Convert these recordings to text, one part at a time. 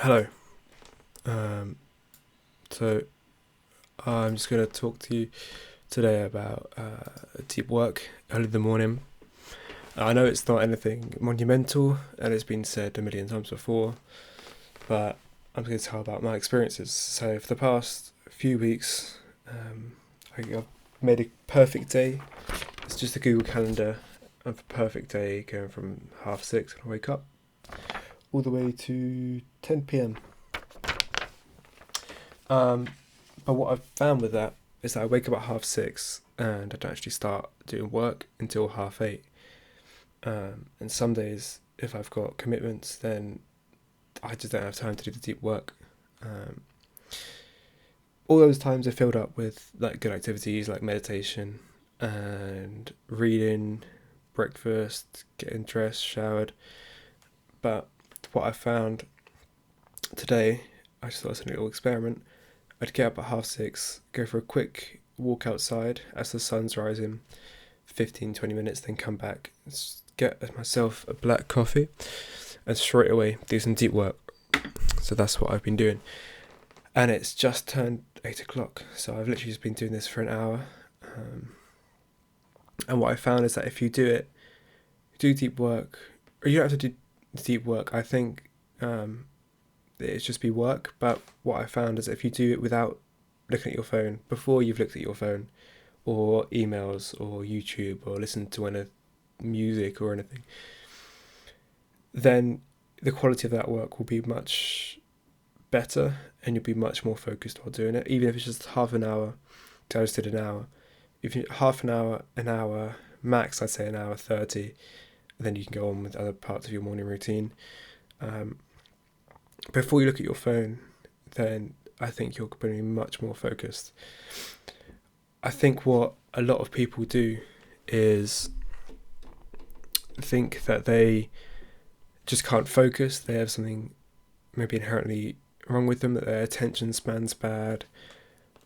Hello. Um, so I'm just going to talk to you today about deep work early in the morning. I know it's not anything monumental, and it's been said a million times before, but I'm going to tell about my experiences. So for the past few weeks, I've made a perfect day. It's just a Google Calendar of a perfect day, going from 6:30 when I wake up all the way to 10 p.m. But what I've found with that is that I wake up at 6:30 and I don't actually start doing work until 8:30. And some days, if I've got commitments, then I just don't have time to do the deep work. Um, all those times are filled up with like good activities like meditation and reading, breakfast, getting dressed, showered. But what I found today, I just thought it was a little experiment. I'd get up at 6:30, go for a quick walk outside as the sun's rising, 15-20 minutes, then come back, get myself a black coffee, and straight away do some deep work. So that's what I've been doing. And it's just turned 8 o'clock, so I've literally just been doing this for an hour. And what I found is that if you do deep work, or you don't have to do deep work, I think it's just be work. But what I found is that if you do it without looking at your phone, before you've looked at your phone, or emails, or YouTube, or listened to any music or anything, then the quality of that work will be much better, and you'll be much more focused while doing it. Even if it's just half an hour, I just did an hour. If you half an hour max, I'd say an hour 30. Then you can go on with other parts of your morning routine. Before you look at your phone, then I think you're going to be much more focused. I think what a lot of people do is think that they just can't focus. They have something maybe inherently wrong with them, that their attention span's bad,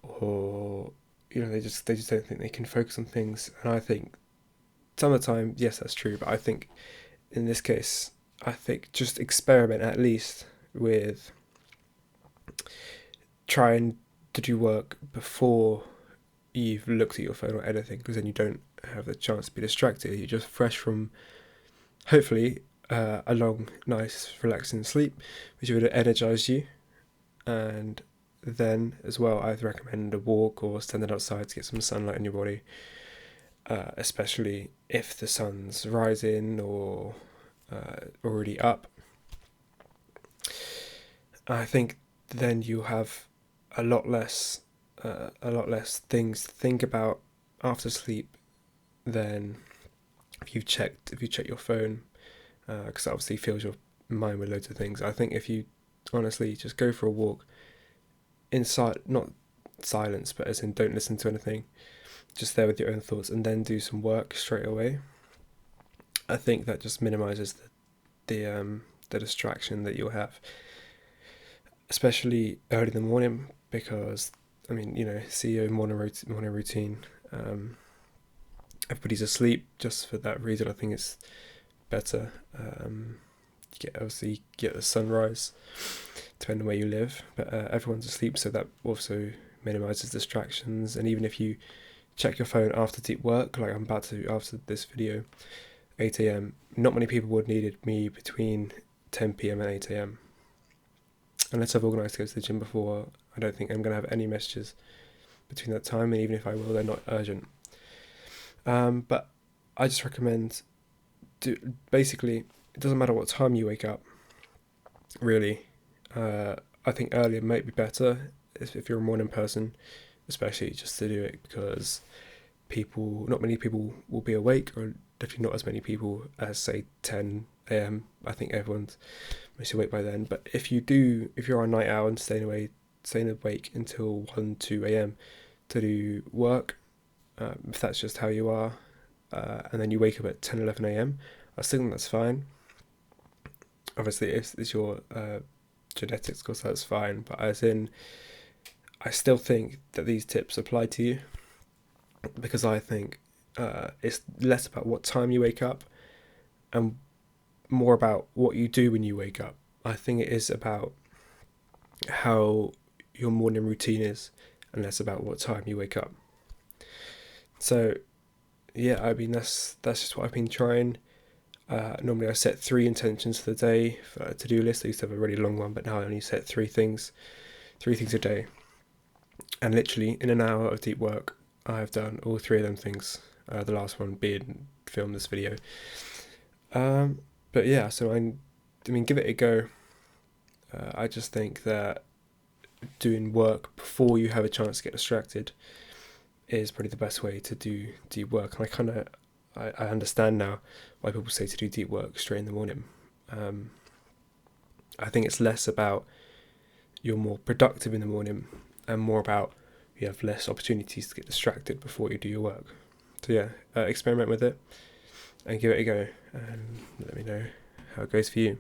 or they just don't think they can focus on things. And I think some of the time, yes, that's true, but I think in this case, I think just experiment at least with trying to do work before you've looked at your phone or anything, because then you don't have the chance to be distracted. You're just fresh from, hopefully, a long, nice, relaxing sleep, which would energize you. And then, as well, I'd recommend a walk or standing outside to get some sunlight in your body, especially if the sun's rising or already up. I think then you have a lot less things to think about after sleep than if you check your phone, because that obviously fills your mind with loads of things. I think if you honestly just go for a walk inside, not silence, but as in don't listen to anything, just there with your own thoughts, and then do some work straight away, I think that just minimizes the distraction that you'll have, especially early in the morning, because CEO morning routine. Everybody's asleep. Just for that reason, I think it's better. You get the sunrise, depending on where you live, but everyone's asleep, so that also minimizes distractions. And even if you check your phone after deep work, like I'm about to after this video, 8 a.m., not many people would need me between 10 p.m. and 8 a.m. Unless I've organised to go to the gym before, I don't think I'm going to have any messages between that time, and even if I will, they're not urgent. But I just recommend, basically, it doesn't matter what time you wake up, really. I think earlier might be better if you're a morning person, especially just to do it because not many people will be awake, or definitely not as many people as say 10 a.m. I think everyone's mostly awake by then. But if you're a night owl and staying awake until 1-2 a.m. to do work, if that's just how you are, and then you wake up at 10-11 a.m., I still think that's fine. Obviously, if it's your genetics, of course, that's fine. But I still think that these tips apply to you, because I think it's less about what time you wake up and more about what you do when you wake up. I think it is about how your morning routine is and less about what time you wake up. So yeah, I mean that's just what I've been trying. Normally I set 3 intentions for the day for a to-do list. I used to have a really long one, but now I only set 3 things a day. And literally in an hour of deep work, I have done all 3 of them things. The last one being film this video. But yeah, so I mean, give it a go. I just think that doing work before you have a chance to get distracted is probably the best way to do deep work. And I understand now why people say to do deep work straight in the morning. I think it's less about you're more productive in the morning and more about you have less opportunities to get distracted before you do your work. So yeah, experiment with it and give it a go and let me know how it goes for you.